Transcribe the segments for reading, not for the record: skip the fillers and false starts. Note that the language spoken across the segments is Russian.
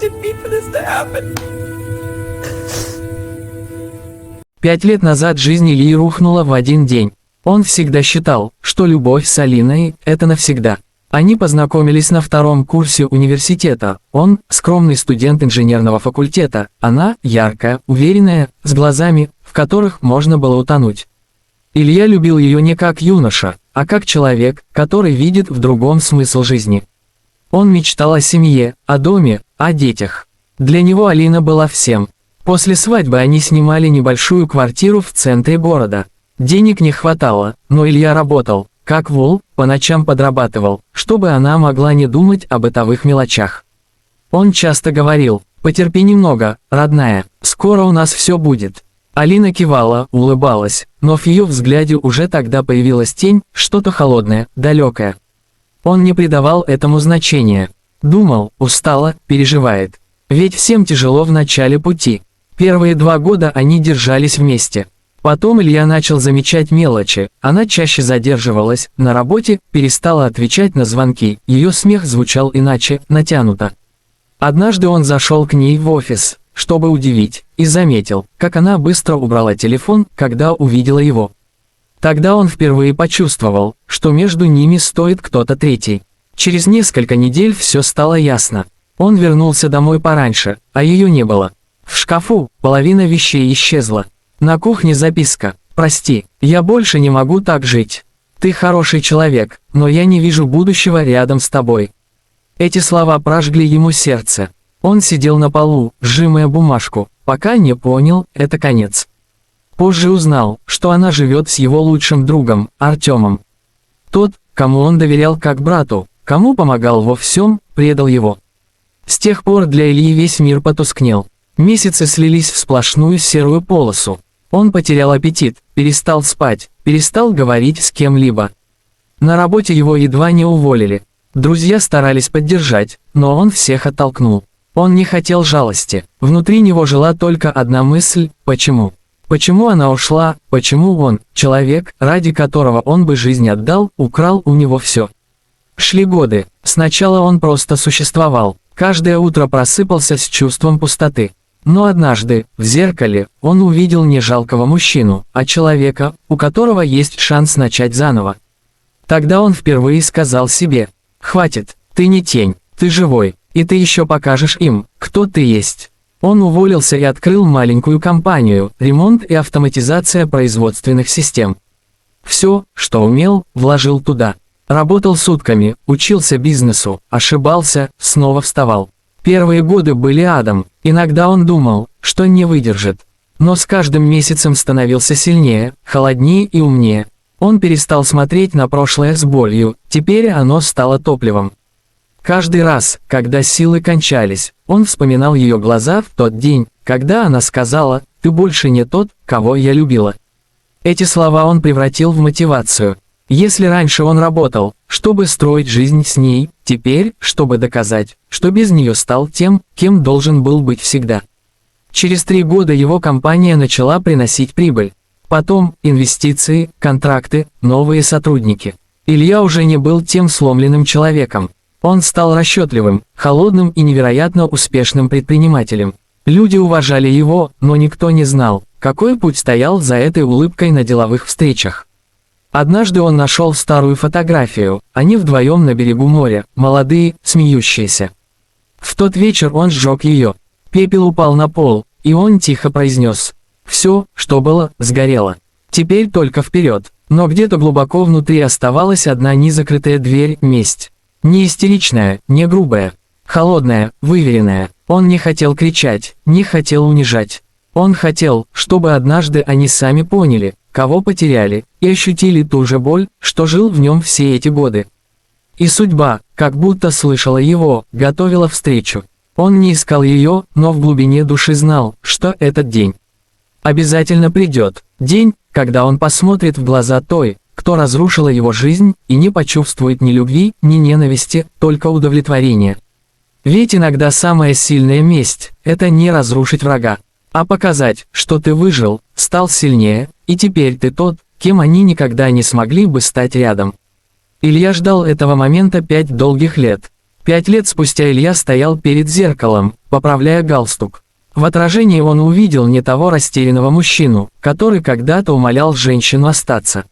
didn't mean for this to happen. 5 лет назад жизнь Ильи рухнула в один день. Он всегда считал, что любовь с Алиной – это навсегда. Они познакомились на 2-м курсе университета. Он – скромный студент инженерного факультета, она – яркая, уверенная, с глазами, в которых можно было утонуть. Илья любил ее не как юноша, а как человек, который видит в другом смысл жизни. Он мечтал о семье, о доме, о детях. Для него Алина была всем. После свадьбы они снимали небольшую квартиру в центре города. Денег не хватало, но Илья работал, как вол, по ночам подрабатывал, чтобы она могла не думать о бытовых мелочах. Он часто говорил: «Потерпи немного, родная, скоро у нас все будет». Алина кивала, улыбалась, но в ее взгляде уже тогда появилась тень, что-то холодное, далекое. Он не придавал этому значения. Думал, устала, переживает. Ведь всем тяжело в начале пути. Первые 2 года они держались вместе. Потом Илья начал замечать мелочи, она чаще задерживалась, на работе, перестала отвечать на звонки, ее смех звучал иначе, натянуто. Однажды он зашел к ней в офис, чтобы удивить, и заметил, как она быстро убрала телефон, когда увидела его. Тогда он впервые почувствовал, что между ними стоит кто-то третий. Через несколько недель все стало ясно. Он вернулся домой пораньше, а ее не было. В шкафу половина вещей исчезла. На кухне записка: «Прости, я больше не могу так жить. Ты хороший человек, но я не вижу будущего рядом с тобой». Эти слова прожгли ему сердце. Он сидел на полу, сжимая бумажку, пока не понял, это конец. Позже узнал, что она живет с его лучшим другом, Артемом. Тот, кому он доверял как брату, кому помогал во всем, предал его. С тех пор для Ильи весь мир потускнел. Месяцы слились в сплошную серую полосу. Он потерял аппетит, перестал спать, перестал говорить с кем-либо. На работе его едва не уволили. Друзья старались поддержать, но он всех оттолкнул. Он не хотел жалости. Внутри него жила только одна мысль: почему? Почему она ушла, почему он, человек, ради которого он бы жизнь отдал, украл у него все? Шли годы. Сначала он просто существовал. Каждое утро просыпался с чувством пустоты. Но однажды, в зеркале, он увидел не жалкого мужчину, а человека, у которого есть шанс начать заново. Тогда он впервые сказал себе: «Хватит, ты не тень, ты живой, и ты еще покажешь им, кто ты есть». Он уволился и открыл маленькую компанию, ремонт и автоматизация производственных систем. Все, что умел, вложил туда. Работал сутками, учился бизнесу, ошибался, снова вставал. Первые годы были адом, иногда он думал, что не выдержит. Но с каждым месяцем становился сильнее, холоднее и умнее. Он перестал смотреть на прошлое с болью, теперь оно стало топливом. Каждый раз, когда силы кончались, он вспоминал ее глаза в тот день, когда она сказала: «Ты больше не тот, кого я любила». Эти слова он превратил в мотивацию. Если раньше он работал, чтобы строить жизнь с ней, теперь, чтобы доказать, что без нее стал тем, кем должен был быть всегда. Через 3 года его компания начала приносить прибыль. Потом инвестиции, контракты, новые сотрудники. Илья уже не был тем сломленным человеком. Он стал расчетливым, холодным и невероятно успешным предпринимателем. Люди уважали его, но никто не знал, какой путь стоял за этой улыбкой на деловых встречах. Однажды он нашел старую фотографию, они вдвоем на берегу моря, молодые, смеющиеся. В тот вечер он сжег ее. Пепел упал на пол, и он тихо произнес: «Все, что было, сгорело. Теперь только вперед». Но где-то глубоко внутри оставалась одна незакрытая дверь – месть. Не истеричная, не грубая, холодная, выверенная. Он не хотел кричать, не хотел унижать. Он хотел, чтобы однажды они сами поняли, кого потеряли, и ощутили ту же боль, что жил в нем все эти годы. И судьба, как будто слышала его, готовила встречу. Он не искал ее, но в глубине души знал, что этот день обязательно придет. День, когда он посмотрит в глаза той, кто разрушила его жизнь, и не почувствует ни любви, ни ненависти, только удовлетворение. Ведь иногда самая сильная месть – это не разрушить врага, а показать, что ты выжил, стал сильнее, и теперь ты тот, кем они никогда не смогли бы стать рядом. Илья ждал этого момента 5 долгих лет. 5 лет спустя Илья стоял перед зеркалом, поправляя галстук. В отражении он увидел не того растерянного мужчину, который когда-то умолял женщину остаться.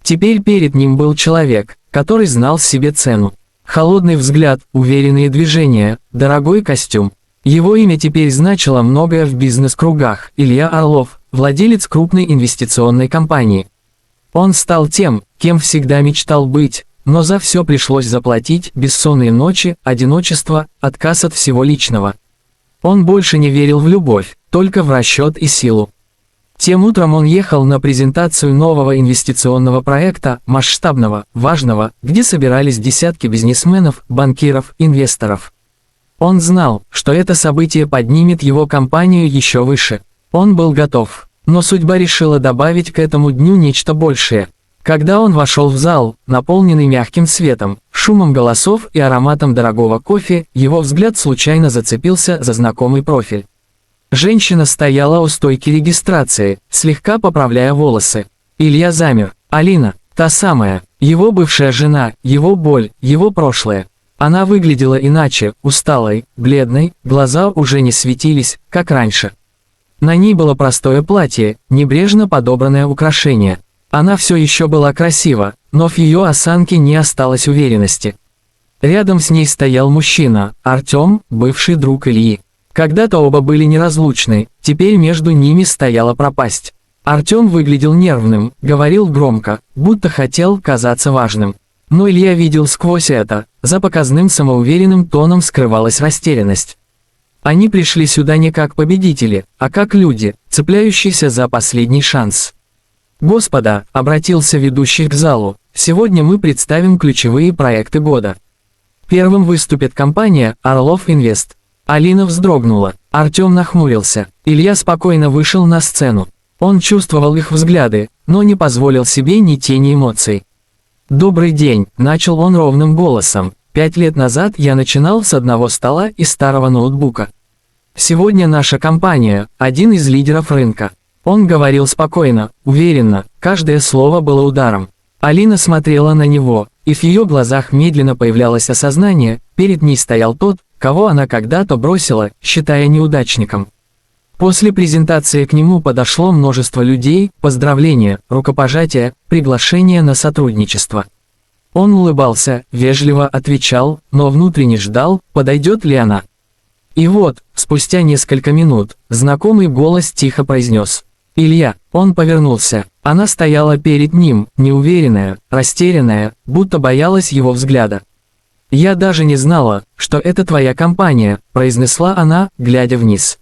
Теперь перед ним был человек, который знал себе цену. Холодный взгляд, уверенные движения, дорогой костюм. Его имя теперь значило многое в бизнес-кругах. Илья Орлов, владелец крупной инвестиционной компании. Он стал тем, кем всегда мечтал быть, но за все пришлось заплатить: бессонные ночи, одиночество, отказ от всего личного. Он больше не верил в любовь, только в расчет и силу. Тем утром он ехал на презентацию нового инвестиционного проекта, масштабного, важного, где собирались десятки бизнесменов, банкиров, инвесторов. Он знал, что это событие поднимет его компанию еще выше. Он был готов, но судьба решила добавить к этому дню нечто большее. Когда он вошел в зал, наполненный мягким светом, шумом голосов и ароматом дорогого кофе, его взгляд случайно зацепился за знакомый профиль. Женщина стояла у стойки регистрации, слегка поправляя волосы. Илья замер. Алина, та самая, его бывшая жена, его боль, его прошлое. Она выглядела иначе, усталой, бледной, глаза уже не светились, как раньше. На ней было простое платье, небрежно подобранное украшение. Она все еще была красива, но в ее осанке не осталось уверенности. Рядом с ней стоял мужчина, Артем, бывший друг Ильи. Когда-то оба были неразлучны, теперь между ними стояла пропасть. Артем выглядел нервным, говорил громко, будто хотел казаться важным. Но Илья видел сквозь это, за показным самоуверенным тоном скрывалась растерянность. Они пришли сюда не как победители, а как люди, цепляющиеся за последний шанс. «Господа», — обратился ведущий к залу, — «сегодня мы представим ключевые проекты года. Первым выступит компания «Орлов Инвест». Алина вздрогнула, Артем нахмурился. Илья спокойно вышел на сцену. Он чувствовал их взгляды, но не позволил себе ни тени эмоций. «Добрый день», — начал он ровным голосом. 5 лет назад я начинал с одного стола и старого ноутбука. Сегодня наша компания – один из лидеров рынка». Он говорил спокойно, уверенно, каждое слово было ударом. Алина смотрела на него, и в ее глазах медленно появлялось осознание: перед ней стоял тот, кого она когда-то бросила, считая неудачником. После презентации к нему подошло множество людей, поздравления, рукопожатия, приглашения на сотрудничество. Он улыбался, вежливо отвечал, но внутренне ждал, подойдет ли она. И вот, спустя несколько минут, знакомый голос тихо произнес: «Илья». Он повернулся. Она стояла перед ним, неуверенная, растерянная, будто боялась его взгляда. «Я даже не знала, что это твоя компания», – произнесла она, глядя вниз.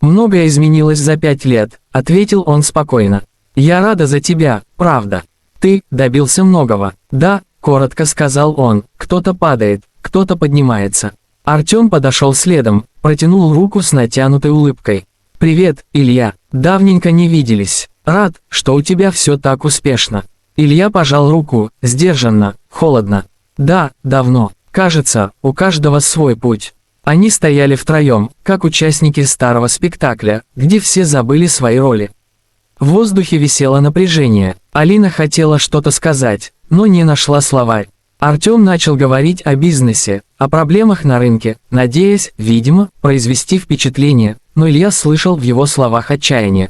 «Многое изменилось за 5 лет», – ответил он спокойно. «Я рада за тебя, правда. Ты добился многого». «Да», – коротко сказал он, – «кто-то падает, кто-то поднимается». Артем подошел следом, протянул руку с натянутой улыбкой. «Привет, Илья. Давненько не виделись. Рад, что у тебя все так успешно». Илья пожал руку, сдержанно, холодно. «Да, давно. Кажется, у каждого свой путь». Они стояли втроем, как участники старого спектакля, где все забыли свои роли. В воздухе висело напряжение. Алина хотела что-то сказать, но не нашла слова. Артем начал говорить о бизнесе, о проблемах на рынке, надеясь, видимо, произвести впечатление, но Илья слышал в его словах отчаяние.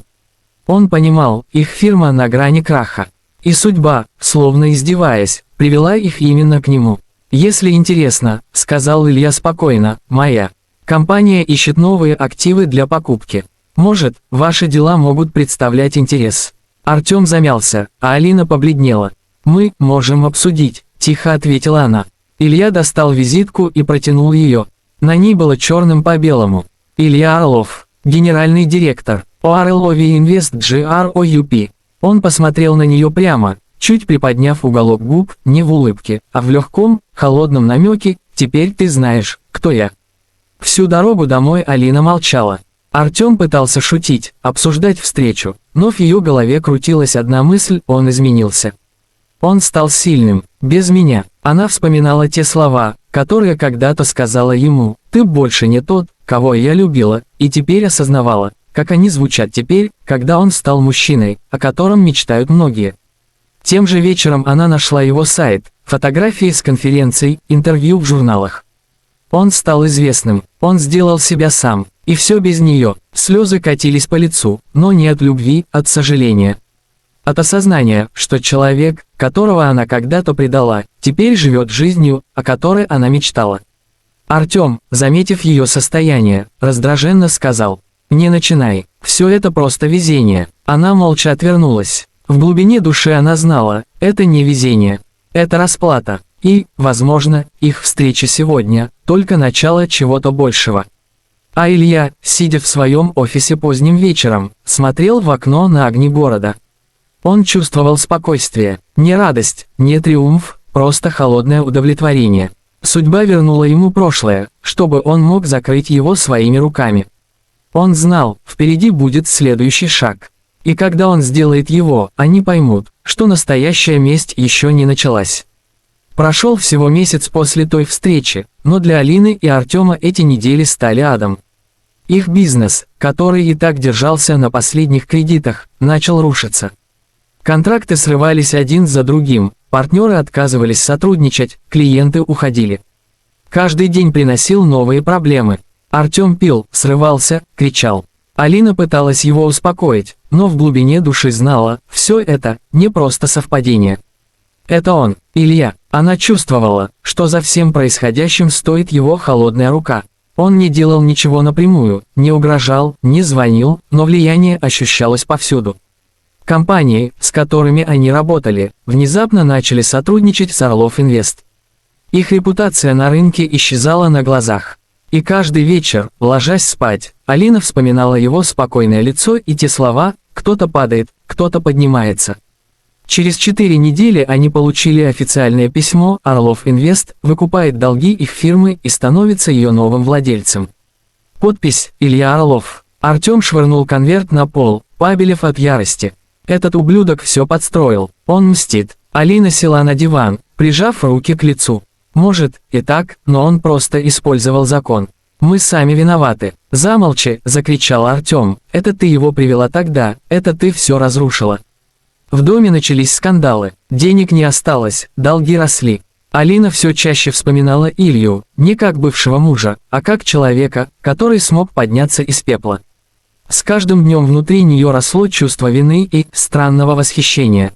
Он понимал, их фирма на грани краха. И судьба, словно издеваясь, привела их именно к нему. «Если интересно», — сказал Илья спокойно, — «моя компания ищет новые активы для покупки. Может, ваши дела могут представлять интерес». Артем замялся, а Алина побледнела. «Мы можем обсудить», — тихо ответила она. Илья достал визитку и протянул ее. На ней было черным по белому: «Илья Орлов, генеральный директор, Орлов Инвест Group». Он посмотрел на нее прямо, чуть приподняв уголок губ, не в улыбке, а в легком, холодном намеке: «Теперь ты знаешь, кто я». Всю дорогу домой Алина молчала. Артем пытался шутить, обсуждать встречу, но в ее голове крутилась одна мысль: он изменился. Он стал сильным, без меня. Она вспоминала те слова, которые когда-то сказала ему: «Ты больше не тот, кого я любила», и теперь осознавала, как они звучат теперь, когда он стал мужчиной, о котором мечтают многие. Тем же вечером она нашла его сайт, фотографии с конференций, интервью в журналах. Он стал известным, он сделал себя сам, и все без нее. Слезы катились по лицу, но не от любви, от сожаления. От осознания, что человек, которого она когда-то предала, теперь живет жизнью, о которой она мечтала. Артем, заметив ее состояние, раздраженно сказал: «Не начинай, все это просто везение». Она молча отвернулась. В глубине души она знала, это не везение, это расплата. И, возможно, их встреча сегодня – только начало чего-то большего. А Илья, сидя в своем офисе поздним вечером, смотрел в окно на огни города. Он чувствовал спокойствие, не радость, не триумф, просто холодное удовлетворение. Судьба вернула ему прошлое, чтобы он мог закрыть его своими руками. Он знал, впереди будет следующий шаг. И когда он сделает его, они поймут, что настоящая месть еще не началась. Прошел всего месяц после той встречи, но для Алины и Артема эти недели стали адом. Их бизнес, который и так держался на последних кредитах, начал рушиться. Контракты срывались один за другим, партнеры отказывались сотрудничать, клиенты уходили. Каждый день приносил новые проблемы. Артем пил, срывался, кричал. Алина пыталась его успокоить, но в глубине души знала, все это не просто совпадение. Это он, Илья. Она чувствовала, что за всем происходящим стоит его холодная рука. Он не делал ничего напрямую, не угрожал, не звонил, но влияние ощущалось повсюду. Компании, с которыми они работали, внезапно начали сотрудничать с Орлов Инвест. Их репутация на рынке исчезала на глазах. И каждый вечер, ложась спать, Алина вспоминала его спокойное лицо и те слова: «Кто-то падает, кто-то поднимается». Через 4 недели они получили официальное письмо: Орлов Инвест выкупает долги их фирмы и становится ее новым владельцем. Подпись: Илья Орлов. Артем швырнул конверт на пол, побелев от ярости. Этот ублюдок все подстроил, он мстит. Алина села на диван, прижав руки к лицу. Может, и так, но он просто использовал закон. «Мы сами виноваты». «Замолчи», – закричал Артем. «Это ты его привела тогда, это ты все разрушила». В доме начались скандалы, денег не осталось, долги росли. Алина все чаще вспоминала Илью, не как бывшего мужа, а как человека, который смог подняться из пепла. С каждым днем внутри нее росло чувство вины и странного восхищения.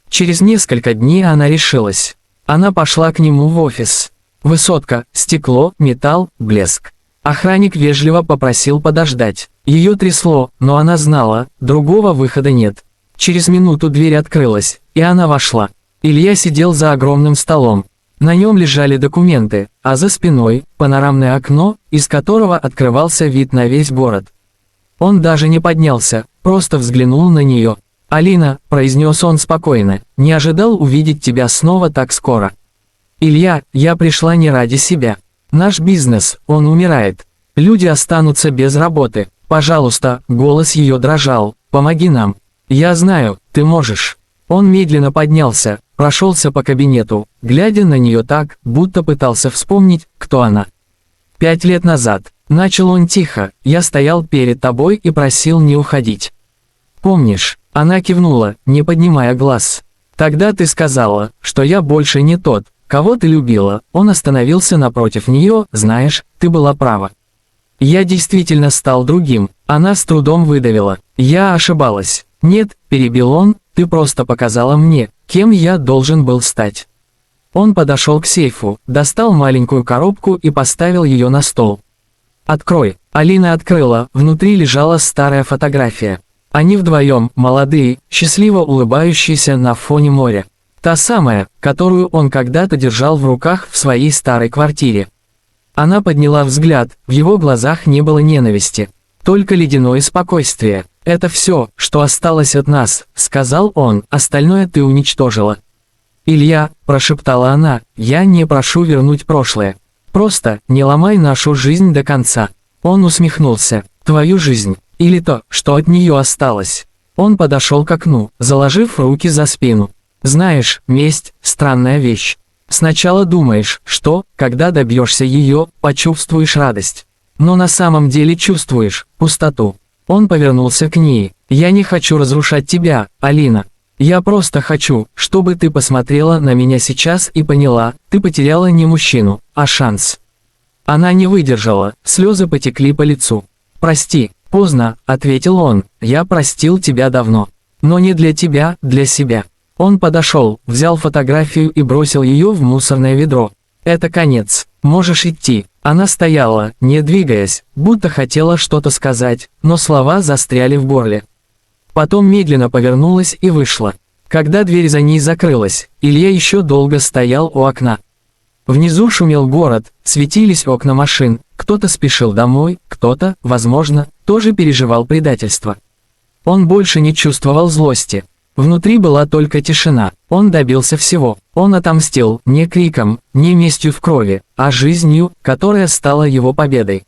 Через несколько дней она решилась. Она пошла к нему в офис. Высотка, стекло, металл, блеск. Охранник вежливо попросил подождать. Ее трясло, но она знала, другого выхода нет. Через минуту дверь открылась, и она вошла. Илья сидел за огромным столом. На нем лежали документы, а за спиной – панорамное окно, из которого открывался вид на весь город. Он даже не поднялся, просто взглянул на нее. «Алина», – произнес он спокойно, – «не ожидал увидеть тебя снова так скоро». «Илья, я пришла не ради себя. Наш бизнес, он умирает. Люди останутся без работы. Пожалуйста», – голос ее дрожал, – «помоги нам». «Я знаю, ты можешь». Он медленно поднялся, прошелся по кабинету, глядя на нее так, будто пытался вспомнить, кто она. 5 лет назад, начал он тихо, я стоял перед тобой и просил не уходить. Помнишь? Она кивнула, не поднимая глаз. Тогда ты сказала, что я больше не тот, кого ты любила. Он остановился напротив нее, знаешь, ты была права. Я действительно стал другим. Она с трудом выдавила. Я ошибалась. «Нет», – перебил он, – «ты просто показала мне, кем я должен был стать». Он подошел к сейфу, достал маленькую коробку и поставил ее на стол. «Открой». Алина открыла, внутри лежала старая фотография. Они вдвоем, молодые, счастливо улыбающиеся на фоне моря. Та самая, которую он когда-то держал в руках в своей старой квартире. Она подняла взгляд, в его глазах не было ненависти, только ледяное спокойствие. «Это все, что осталось от нас», — сказал он, — «остальное ты уничтожила». «Илья», — прошептала она, — «я не прошу вернуть прошлое. Просто не ломай нашу жизнь до конца». Он усмехнулся. «Твою жизнь, или то, что от нее осталось». Он подошел к окну, заложив руки за спину. «Знаешь, месть – странная вещь. Сначала думаешь, что, когда добьешься ее, почувствуешь радость. Но на самом деле чувствуешь пустоту». Он повернулся к ней. «Я не хочу разрушать тебя, Алина. Я просто хочу, чтобы ты посмотрела на меня сейчас и поняла, ты потеряла не мужчину, а шанс. Она не выдержала, слезы потекли по лицу. «Прости, поздно», — ответил он, — «я простил тебя давно. Но не для тебя, для себя». Он подошел, взял фотографию и бросил ее в мусорное ведро. «Это конец, можешь идти». Она стояла, не двигаясь, будто хотела что-то сказать, но слова застряли в горле. Потом медленно повернулась и вышла. Когда дверь за ней закрылась, Илья еще долго стоял у окна. Внизу шумел город, светились окна машин, кто-то спешил домой, кто-то, возможно, тоже переживал предательство. Он больше не чувствовал злости. Внутри была только тишина. Он добился всего. Он отомстил не криком, не местью в крови, а жизнью, которая стала его победой.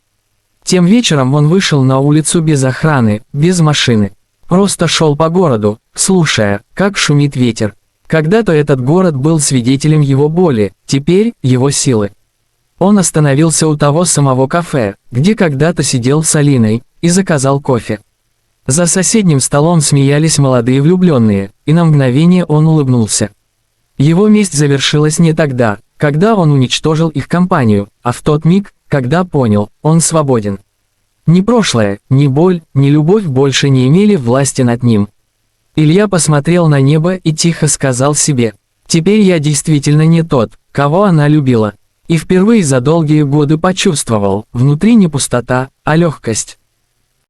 Тем вечером он вышел на улицу без охраны, без машины. Просто шел по городу, слушая, как шумит ветер. Когда-то этот город был свидетелем его боли, теперь его силы. Он остановился у того самого кафе, где когда-то сидел с Алиной, и заказал кофе. За соседним столом смеялись молодые влюбленные, и на мгновение он улыбнулся. Его месть завершилась не тогда, когда он уничтожил их компанию, а в тот миг, когда понял, он свободен. Ни прошлое, ни боль, ни любовь больше не имели власти над ним. Илья посмотрел на небо и тихо сказал себе: «Теперь я действительно не тот, кого она любила». И впервые за долгие годы почувствовал, внутри не пустота, а легкость.